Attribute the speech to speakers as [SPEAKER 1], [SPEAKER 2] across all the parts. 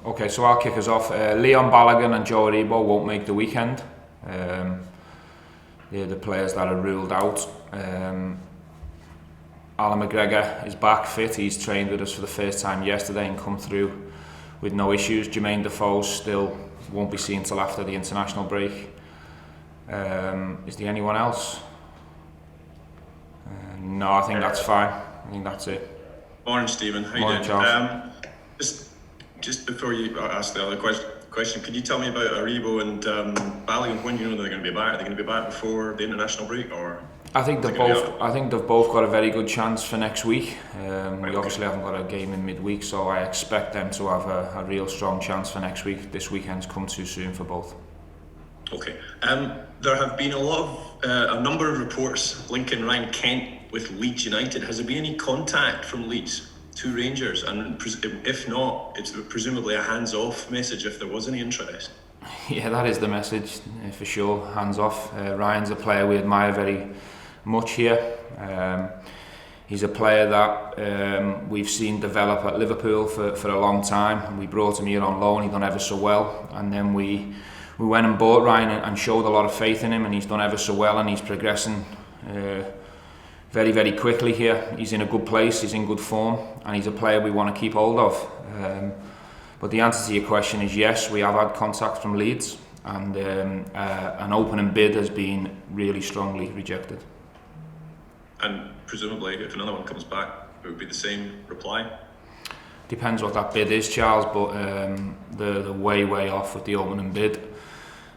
[SPEAKER 1] Okay, so I'll kick us off. Leon Balogun and Joe Aribo won't make the weekend. They're the players that are ruled out. Alan McGregor is back fit. He's trained with us for the first time yesterday and come through with no issues. Jermaine Defoe still won't be seen till after the international break. Is there anyone else? No, I think that's fine. I think that's it.
[SPEAKER 2] Morning, Stephen. How
[SPEAKER 1] Morning,
[SPEAKER 2] you doing?
[SPEAKER 1] Charles.
[SPEAKER 2] Just before you ask the other question, could you tell me about Aribo and Balogun? When you know they're going to be back? Are they going to be back before the international break, or?
[SPEAKER 1] I think they've both got a very good chance for next week. We obviously haven't got a game in midweek, so I expect them to have a real strong chance for next week. This weekend's come too soon for both.
[SPEAKER 2] Okay. There have been a number of reports linking Ryan Kent with Leeds United. Has there been any contact from Leeds to Rangers? And if not, it's presumably a hands-off message if there was any interest.
[SPEAKER 1] Yeah, that is the message for sure. Hands off. Ryan's a player we admire very much here. He's a player that we've seen develop at Liverpool for a long time. We brought him here on loan. He done ever so well, and then we went and bought Ryan and showed a lot of faith in him, and he's done ever so well, and he's progressing very, very quickly here. He's in a good place, he's in good form, and he's a player we want to keep hold of. But the answer to your question is yes, we have had contact from Leeds, and an opening bid has been really strongly rejected.
[SPEAKER 2] And presumably, if another one comes back, it would be the same reply?
[SPEAKER 1] Depends what that bid is, Charles, but the way off with the opening bid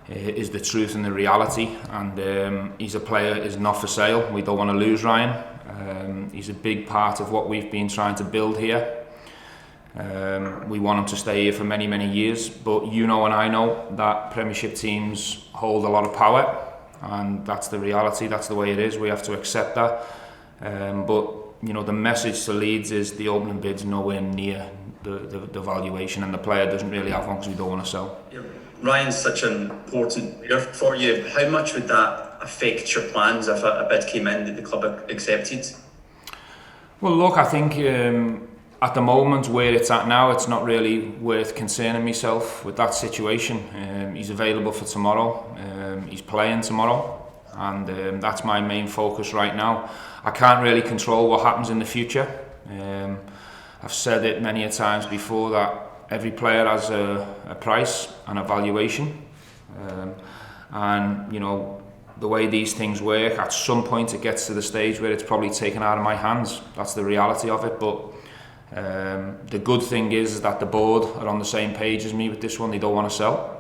[SPEAKER 1] is the truth and the reality, and he's a player is not for sale. We don't want to lose Ryan. He's a big part of what we've been trying to build here. We want him to stay here for many, many years, but you know and I know that Premiership teams hold a lot of power, and that's the reality, that's the way it is. We have to accept that. But you know, the message to Leeds is the opening bid's nowhere near the valuation, and the player doesn't really have one because we don't want to sell.
[SPEAKER 3] Yeah. Ryan's such an important player for you. How much would that affect your plans if a bid came in that the club accepted?
[SPEAKER 1] Well, look, I think at the moment where it's at now, it's not really worth concerning myself with that situation. He's available for tomorrow. He's playing tomorrow, and that's my main focus right now. I can't really control what happens in the future. I've said it many a times before that every player has a price and a valuation, and you know the way these things work, at some point it gets to the stage where it's probably taken out of my hands. That's the reality of it. But the good thing is that the board are on the same page as me with this one. They don't want to sell.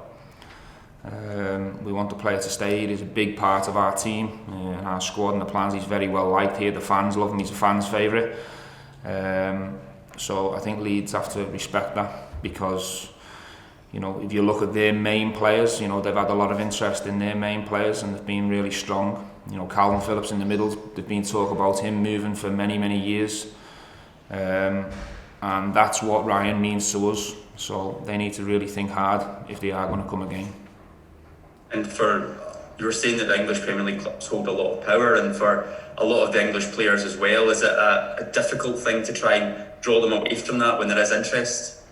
[SPEAKER 1] We want the player to stay. He's a big part of our team and our squad and the plans. He's very well liked here. The fans love him. He's a fan's favourite. So I think Leeds have to respect that, because you know, if you look at their main players, you know, they've had a lot of interest in their main players and they've been really strong. You know, Calvin Phillips in the middle, there's been talk about him moving for many, many years. And that's what Ryan means to us. So they need to really think hard if they are going to come again.
[SPEAKER 3] And you were saying that the English Premier League clubs hold a lot of power, and for a lot of the English players as well, is it a difficult thing to try and draw them away from that when there is interest?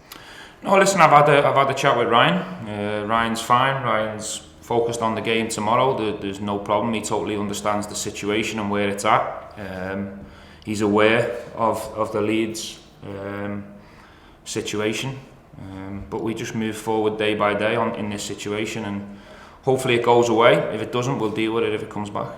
[SPEAKER 1] No, listen, I've had a chat with Ryan. Ryan's fine. Ryan's focused on the game tomorrow. There's no problem. He totally understands the situation and where it's at. He's aware of the Leeds situation, but we just move forward day by day in this situation, and hopefully it goes away. If it doesn't, we'll deal with it if it comes back.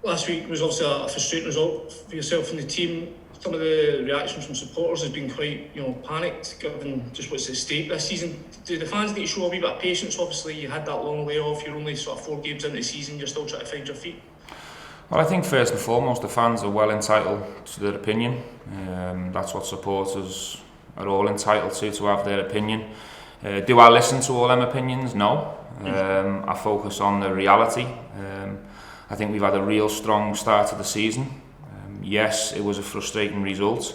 [SPEAKER 4] Last week was obviously a frustrating result for yourself and the team. Some of the reactions from supporters has been quite, panicked, given just what's at stake this season. Do the fans need to show a wee bit of patience? Obviously, you had that long layoff. You're only sort of 4 games into the season. You're still trying to find your feet.
[SPEAKER 1] Well, I think first and foremost, the fans are well entitled to their opinion. That's what supporters are all entitled to have their opinion. Do I listen to all them opinions? No. I focus on the reality. I think we've had a real strong start to the season. Yes, it was a frustrating result.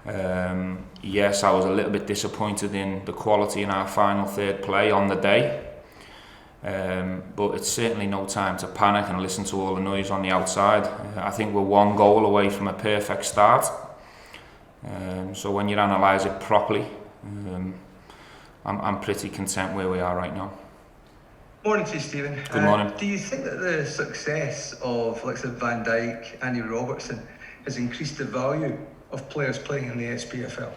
[SPEAKER 1] Yes, I was a little bit disappointed in the quality in our final third play on the day. But it's certainly no time to panic and listen to all the noise on the outside. I think we're 1 goal away from a perfect start. So when you analyse it properly, I'm pretty content where we are right now.
[SPEAKER 5] Morning to you, Stephen.
[SPEAKER 1] Good morning.
[SPEAKER 5] Do you think that the success of, like, Van Dijk, Andy Robertson, has increased the value of players playing in the SPFL?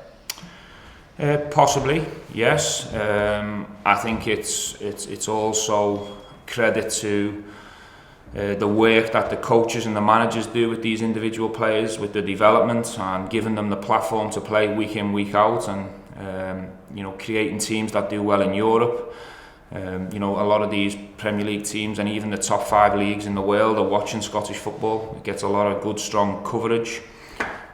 [SPEAKER 1] Possibly, yes. I think it's also credit to the work that the coaches and the managers do with these individual players, with the development and giving them the platform to play week in, week out, and creating teams that do well in Europe. A lot of these Premier League teams and even the top 5 leagues in the world are watching Scottish football. It gets a lot of good, strong coverage.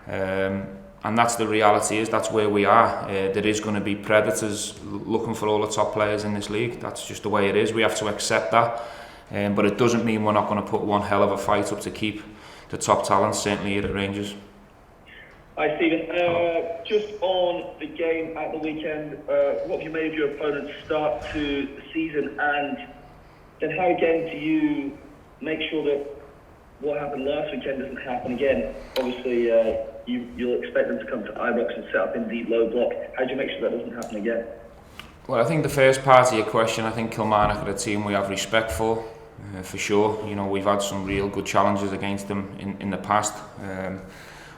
[SPEAKER 1] And that's the reality, is that's where we are. There is going to be predators looking for all the top players in this league. That's just the way it is. We have to accept that. But it doesn't mean we're not going to put one hell of a fight up to keep the top talent, certainly here at Rangers.
[SPEAKER 6] Hi Stephen, just on the game at the weekend, what have you made of your opponent's start to the season, and then how again do you make sure that what happened last weekend doesn't happen again? Obviously you'll expect them to come to Ibrox and set up in the low block. How do you make sure that doesn't happen again?
[SPEAKER 1] Well, I think the first part of your question, I think Kilmarnock are a team we have respect for sure. We've had some real good challenges against them in the past.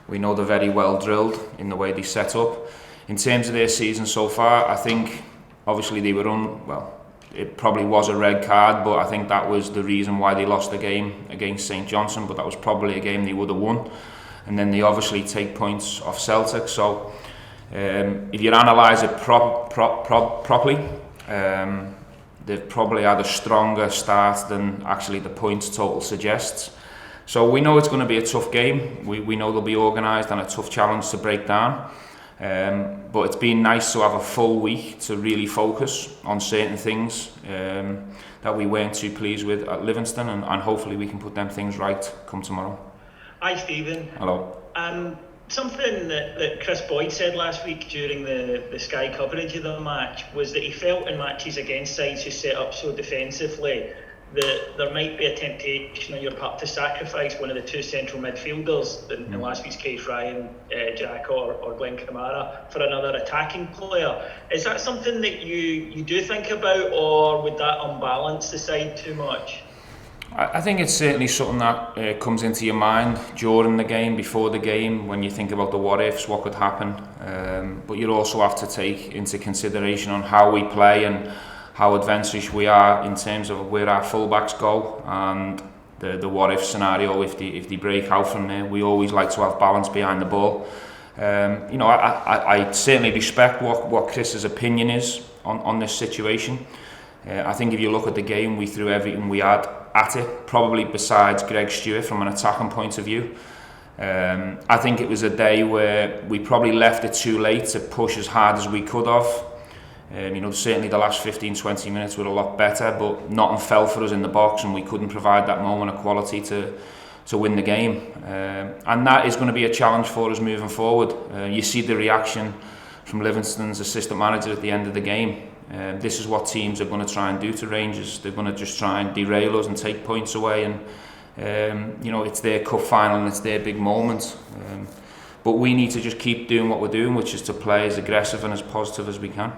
[SPEAKER 1] We know they're very well drilled in the way they set up. In terms of their season so far, I think obviously they were it probably was a red card, but I think that was the reason why they lost the game against St Johnstone, but that was probably a game they would have won. And then they obviously take points off Celtic. So if you analyse it properly, they've probably had a stronger start than actually the points total suggests. So we know it's going to be a tough game. We know they'll be organised and a tough challenge to break down. But it's been nice to have a full week to really focus on certain things that we weren't too pleased with at Livingston, and hopefully we can put them things right come tomorrow.
[SPEAKER 7] Hi Stephen.
[SPEAKER 1] Hello.
[SPEAKER 7] Something that Chris Boyd said last week during the Sky coverage of the match was that he felt in matches against sides who set up so defensively that there might be a temptation on your part to sacrifice one of the 2 central midfielders, in last week's case Ryan Jack or Glenn Kamara, for another attacking player. Is that something that you do think about, or would that unbalance the side too much?
[SPEAKER 1] I think it's certainly something that comes into your mind during the game, before the game, when you think about the what ifs, what could happen. But you also have to take into consideration on how we play and how adventurous we are in terms of where our fullbacks go, and the what if scenario if they break out from there. We always like to have balance behind the ball. I certainly respect what Chris's opinion is on this situation. I think if you look at the game, we threw everything we had at it, probably besides Greg Stewart from an attacking point of view. I think it was a day where we probably left it too late to push as hard as we could have. Certainly the last 15-20 minutes were a lot better, but nothing fell for us in the box, and we couldn't provide that moment of quality to win the game. And that is going to be a challenge for us moving forward. You see the reaction from Livingston's assistant manager at the end of the game. This is what teams are going to try and do to Rangers. They're going to just try and derail us and take points away, and it's their cup final and it's their big moment. But we need to just keep doing what we're doing, which is to play as aggressive and as positive as we can.